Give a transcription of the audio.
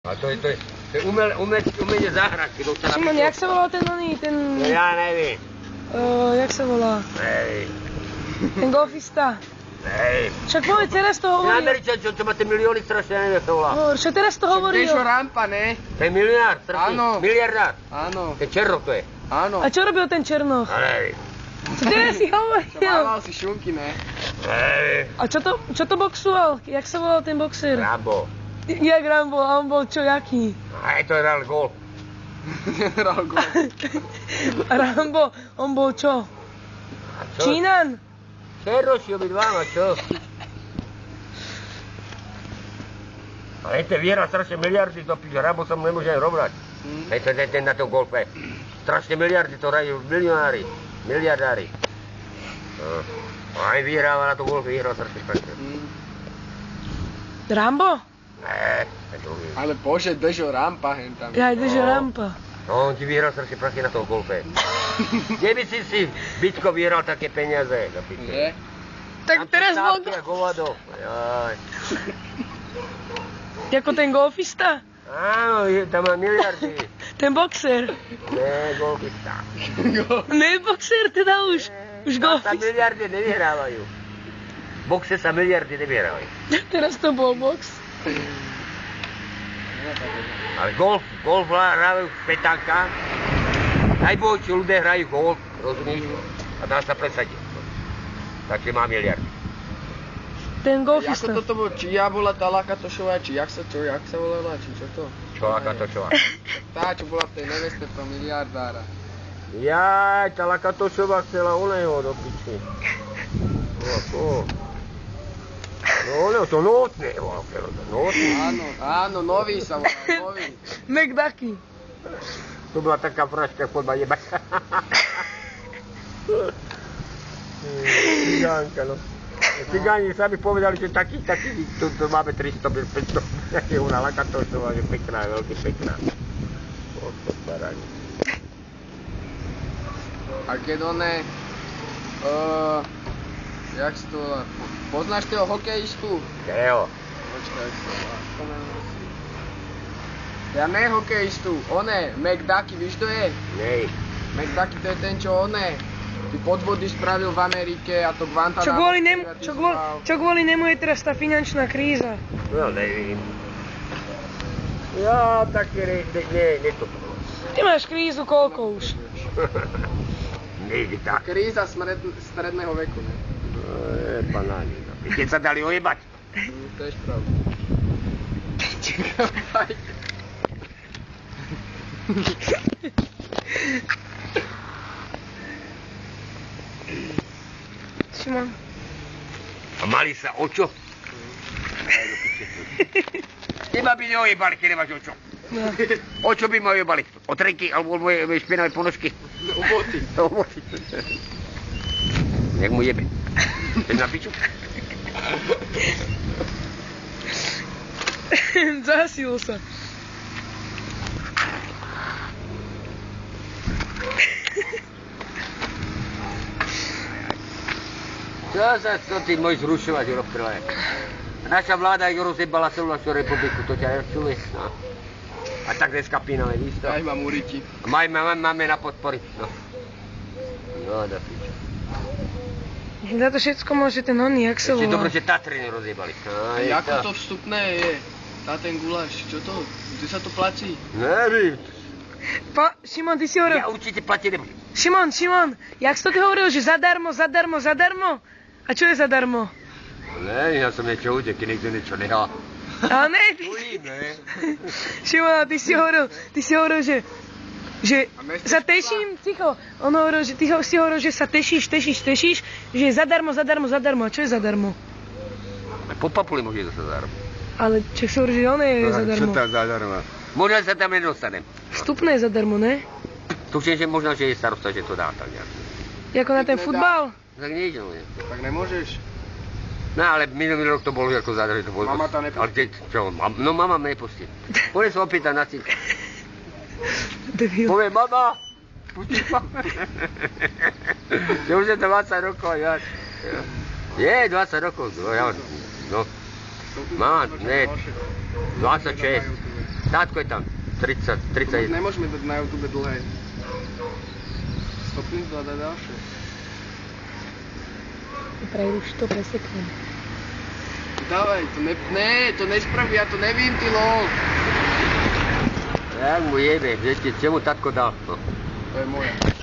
A to je umenie záhradky. Šimon, jak sa volal ten oný, No ja neviem. Jak sa volá? Neviem. Ten golfista. Neviem. Však povedz, teraz to Ten hovoril. Američan, čo má tie milióny strašne, ja neviem, jak sa volá. Však teraz to hovoril. Dešo Rampa, ne? To je milionár, strašný. Áno. Miliardár. Áno. Ten Černoch to je. Áno. A čo robil ten Černoch? A neviem. Co teraz si Čo hovoril? mával si šunky, ne? Neviem. A čo to boxoval? Jak sa volal ten boxer? Rambo. Jak Rambo? A on bol čo, jaký? Aj to je hral golf. Hral golf. A Rambo, on bol čo? A čo? Čínan? Černoši obidváma, čo? Ale ten vyhral strašne miliardy, to píš, Rambo sa mu nemôže aj rovnať. Ten na tom golfe. Strašne miliardy to hrajú milionári, miliardári. A aj vyhráva na tom golfe, vyhral strašne pekne. Rambo? Ne, ten druhý. Ale bože, Dešo Rampa hen tam. Ja Dešo Rampa. No, on ti vyhral strašne pekne na tom golfe. Kde by si Bitko vyhral také peniaze? Nie? Tak teraz bol... Ako hovado. Jaj. Jako ten golfista? Áno, tam má miliardy. Ten boxer? Ne, golfista. Ne boxer, teda už golfista. Sa miliardy nevyhrávajú. V boxe sa miliardy nevyhrávajú. Teraz to bol box. Ale golf hrajú v petánkach. Najbohatší ľudia hrajú golf, rozumieš? A dá sa presadiť. Takže má miliardy. Ten golfista. Ako toto bolo, či ja bola tá Lakatošová, či jak sa volala, či čo to? Čo Lakatošová? Tá, čo bola v tej neveste pro miliardára. Jaj, tá Lakatošová chcela oného do piči. Ako? No oného, to notné. Áno, nový sa volal, nový. McDucky. To bola taká fraška, chodba jebať. Cigánka, no. Cigáni sami povedali, že taký, tu máme 300-500, je ona Lakatošová, že pekná, veľmi pekná. Oto barani. A keď oné, jak si to volá, poznáš toho hokejistu? Kého? Počkaj, jak sa volá, ja ne hokejistu, oné, McDucky, víš to je? Nej. McDucky to je ten, čo oné, ty podvody spravil v Amerike a to Guantanamo. Čo kvôli nemu je teraz tá finančná kríza? No, nevím. Ja, také, ne to. Ty máš krízu koľko už? Nejde tak. Kríza stredného veku, ne? Panáni, no. Keď sa dali ojebať. To je pravda. Čekaj. Šimon. A mali sa očo? Teba by neojebali, keď nemáš očo. No. Očo by ma ojebali. Otrenky alebo moje špinavé ponožky. Do boty. Jak mu jebe. Chceš na piču? Zasil sa. Čo sa ty môžeš zrušovať, Juro Krle? Naša vláda ju rozjebala celú našu republiku, to ťa nečuli? No. A tak dneska píname, víš to? Aj mám uriti. Máme na podpory, no. No, da piču. Za to všetko môže ten oný, jak sa Ešte volá. dobre, že Tatry nerozjebali. A ako to vstupné je? Tá ten guláš, čo to? Kde sa to platí? Nevím. Šimon, ty si hovoril... Ja určite platiť nebudem. Šimon, jak si to ty hovoril, že zadarmo? A čo je zadarmo? Ne, ja som niečo utek, keď niekto niečo nehá. Ale ne, ty... Šimon, ty si hovoril, že sa teším, ticho. On hovoril, že ty si hovoril, že sa tešíš, že je zadarmo. A čo je zadarmo? Po papuli môže zase zadarmo. Ale čo si hovoril, že on je zadarmo? Čo tam zadarmo? Možno sa tam nedostanem. Vstupné je zadarmo, ne? Tuším, že možno, že je starosta, že to dá tak nejak. Jako na ten futbal? Tak niečo, nie. Tak nemôžeš. No ale minulý rok to bolo ako zadarmo. Mama tam nepustí. Čo? No mama ma nepustí. Poďme sa opýtať na cík. Debil. Povie, mama, pustíš ma? Že už je to 20 rokov, ja. Je, 20 rokov, no. Má, ne, 26. Tátko je tam. 31. Nemôžeme dať na YouTube dlhé. Stopnúť a dať ďalšie. Prejdu už to preseknem. Dávaj, to nespraví, ja to nevím, ty lol. Jak mu jebe, viete, čemu tatko dal to? To je moje.